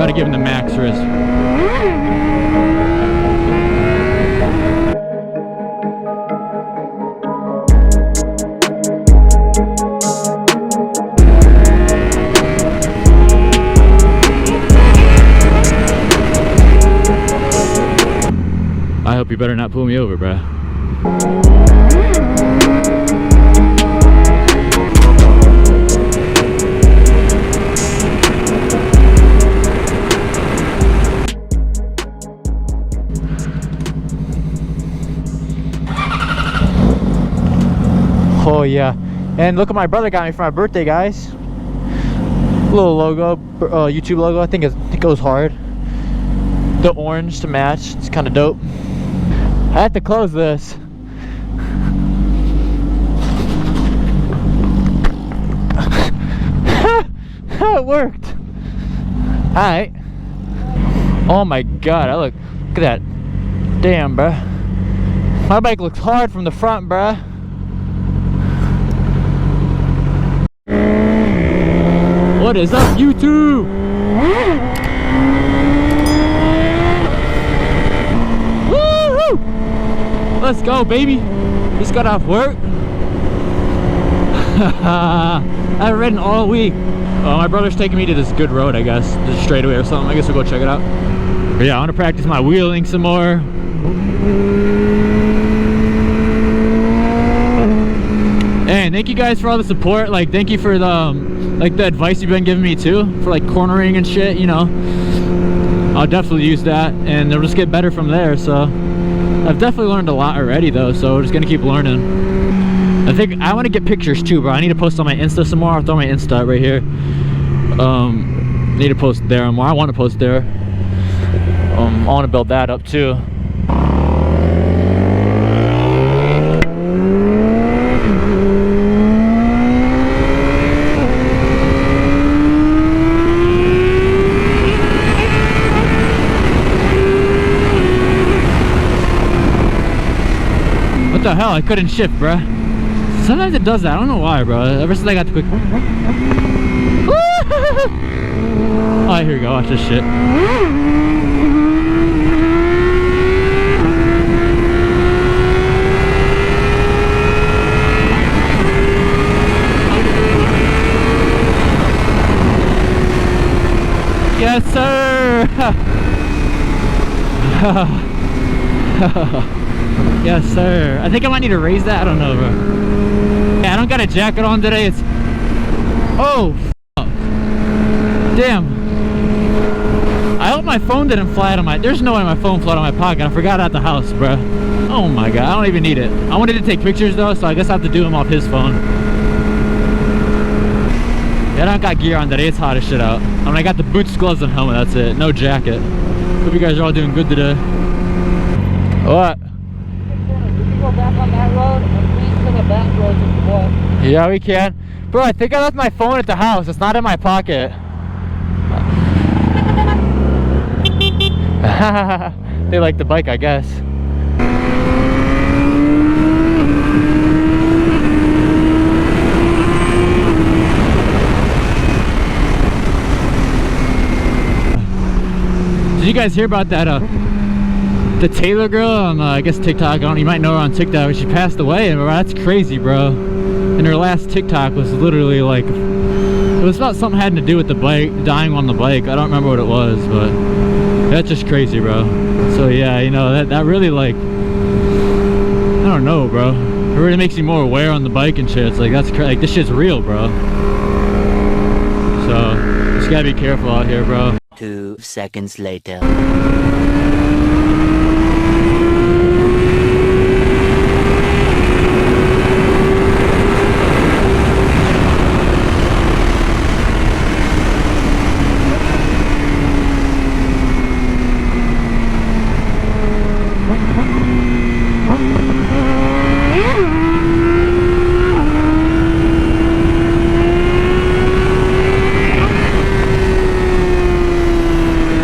gotta give him the max risk. I hope you better not pull me over, bruh. Oh yeah, and look what my brother got me for my birthday, guys. Little logo, YouTube logo. I think it goes hard. The orange to match. It's kind of dope. I have to close this. It worked. Alright. Oh my god, look at that. Damn, bruh. My bike looks hard from the front, bruh. What is up, YouTube? Let's go, baby. Just got off work. I haven't ridden all week. My brother's taking me to this good road, I guess. Just straightaway or something. I guess we'll go check it out. But yeah, I want to practice my wheeling some more. And thank you guys for all the support. Like, thank you for the advice you've been giving me too, for like cornering and shit, you know. I'll definitely use that, and it'll just get better from there. So I've definitely learned a lot already though, so we're just gonna keep learning. I think I want to get pictures too, bro. I need to post on my Insta some more. I'll throw my Insta up right here. Need to post there more. I want to post there. I want to build that up too. What the hell? I couldn't shift, bruh. Sometimes it does that. I don't know why, bro. Ever since I got the quick. Oh, here we go. Watch this shit. Yes, sir. Yes, sir. I think I might need to raise that. I don't know, bro. Yeah, I don't got a jacket on today. It's... Oh, f***. Damn. I hope my phone didn't fly out of my... There's no way my phone flew out of my pocket. I forgot it at the house, bro. Oh my god. I don't even need it. I wanted to take pictures, though, so I guess I have to do them off his phone. Yeah, I don't got gear on today. It's hot as shit out. I mean, I got the boots, gloves, and helmet. That's it. No jacket. Hope you guys are all doing good today. What? Go back on that road and lead to the back roads if you want. Yeah, we can. Bro, I think I left my phone at the house. It's not in my pocket. They like the bike, I guess. Did you guys hear about that the Taylor girl on I guess TikTok? I don't know, you might know her on TikTok. She passed away, and that's crazy, bro. And her last TikTok was literally like, it was about something having to do with the bike, dying on the bike. I don't remember what it was, but that's just crazy, bro. So yeah, you know, that really, like, I don't know, bro. It really makes you more aware on the bike and shit. It's like, that's like, this shit's real, bro. So just gotta be careful out here, bro. 2 seconds later.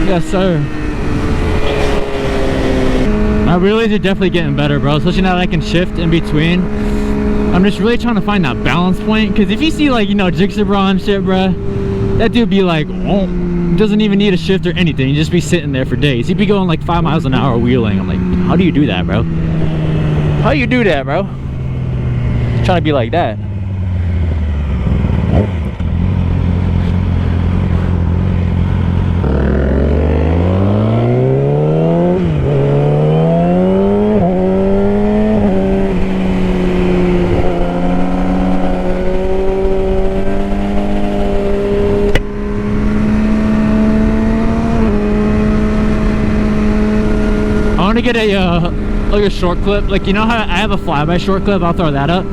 Yes, sir. My wheelies are definitely getting better, bro, especially now that I can shift in between. I'm just really trying to find that balance point, because if you see, like, you know, Jigsaw Bro and shit, bro, that dude be like, oh, doesn't even need a shift or anything. You just be sitting there for days. He'd be going like 5 miles an hour wheeling. I'm like, how do you do that, bro? How you do that, bro? Trying to be like that. To get a like a short clip, like, you know how I have a flyby short clip, I'll throw that up.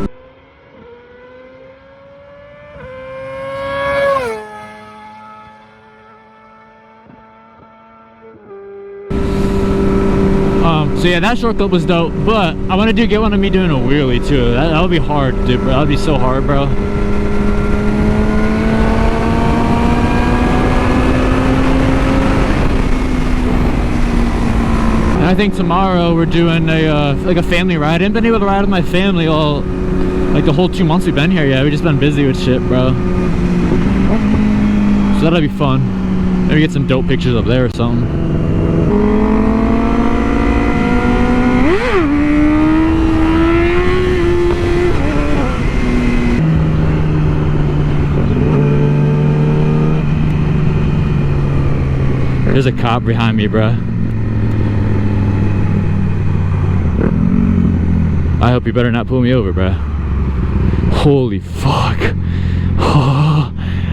So yeah, that short clip was dope, but I want to get one of me doing a wheelie too. That would be hard, dude, bro. That would be so hard, bro. I think tomorrow we're doing a like a family ride. I haven't been able to ride with my family all like the whole 2 months we've been here. Yeah, we've just been busy with shit, bro. So that'll be fun. Maybe get some dope pictures up there or something. There's a cop behind me, bro. I hope you better not pull me over, bruh. Holy fuck. Oh,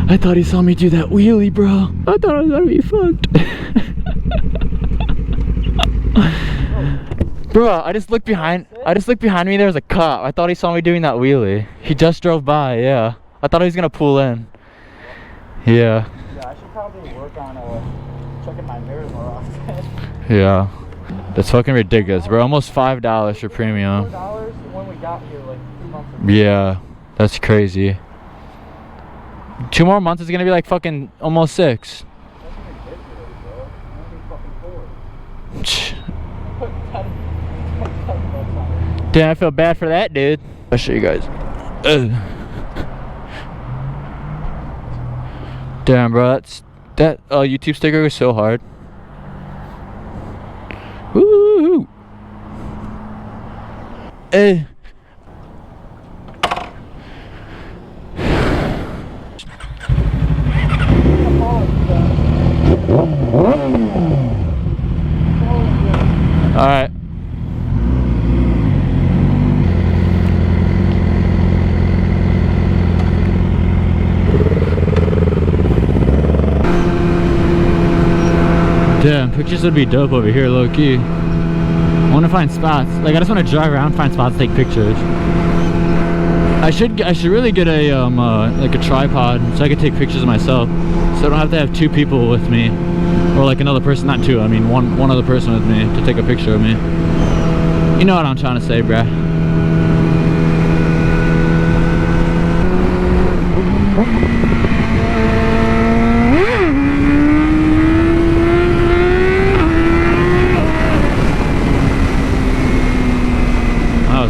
I thought he saw me do that wheelie, bro. I thought I was gonna be fucked. Bro, I just looked behind me, there was a cop. I thought he saw me doing that wheelie. He just drove by, yeah. I thought he was gonna pull in. Yeah. Yeah, I should probably work on checking my mirrors more often. Yeah. That's fucking ridiculous, bro. Almost $5 for premium. $4 when we got here like 2 months ago. Yeah, that's crazy. 2 more months is gonna be like fucking almost 6. That's ridiculous, bro. I'm fucking bored. Damn, I feel bad for that, dude. I'll show you guys. Damn, bro, that YouTube sticker was so hard. Woo! Hey. All right. Damn, pictures would be dope over here, low key. I want to find spots. Like, I just want to drive around, find spots, take pictures. I should really get a like a tripod so I could take pictures of myself, so I don't have to have 2 people with me, or like another person, not 2. I mean one other person with me to take a picture of me. You know what I'm trying to say, bruh.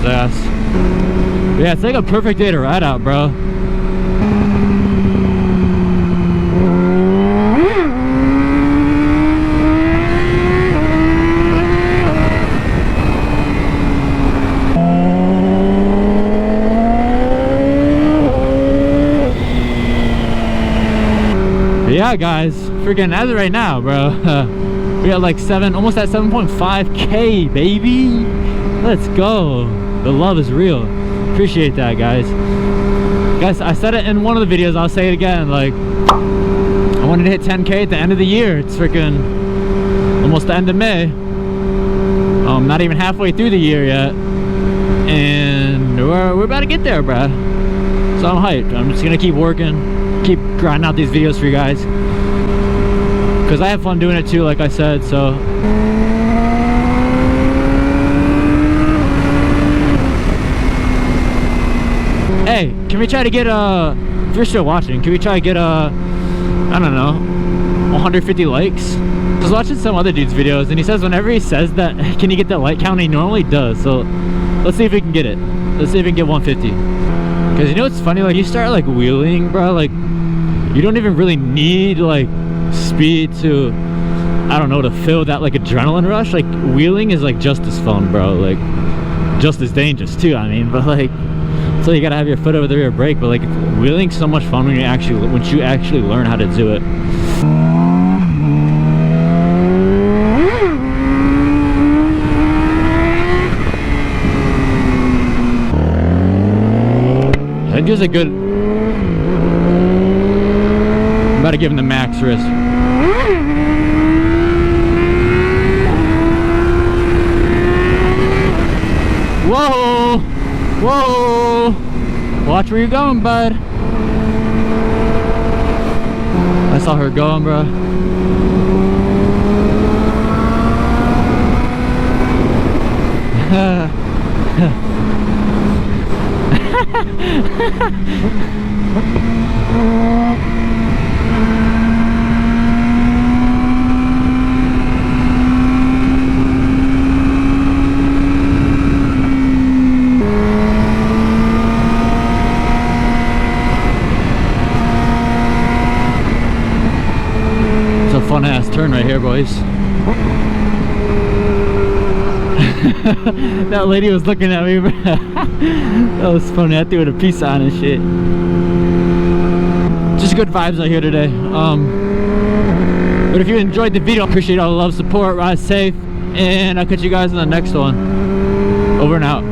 Ass. Yeah, it's like a perfect day to ride out, bro. Yeah, guys, freaking as of right now, bro, we got like almost at 7.5K, baby. Let's go. The love is real. Appreciate that, guys. Guys, I said it in one of the videos, I'll say it again, like, I wanted to hit 10K at the end of the year. It's freaking almost the end of May. Not even halfway through the year yet. And we're about to get there, bruh. So I'm hyped. I'm just gonna keep working, keep grinding out these videos for you guys. Because I have fun doing it too, like I said, so. Hey, can we try to get if you're still watching, can we try to get I don't know, 150 likes? I was watching some other dude's videos and he says whenever he says that, can you get that like count, he normally does. So let's see if we can get it. Let's see if we can get 150. Because you know what's funny, like you start like wheeling, bro, like you don't even really need like speed to, I don't know, to feel that like adrenaline rush. Like wheeling is like just as fun, bro, like just as dangerous too, I mean, but like, so you gotta have your foot over the rear brake, but like wheeling's so much fun when you actually learn how to do it. I think there's a good, I'm about to give him the max wrist. Whoa! Whoa! Watch where you're going, bud. I saw her going, bro. It's a fun ass turn right here, boys. That lady was looking at me, bro. That was funny. I threw it a piece on and shit. Just good vibes out here today. But if you enjoyed the video, appreciate all the love, support, ride safe, and I'll catch you guys in the next one. Over and out.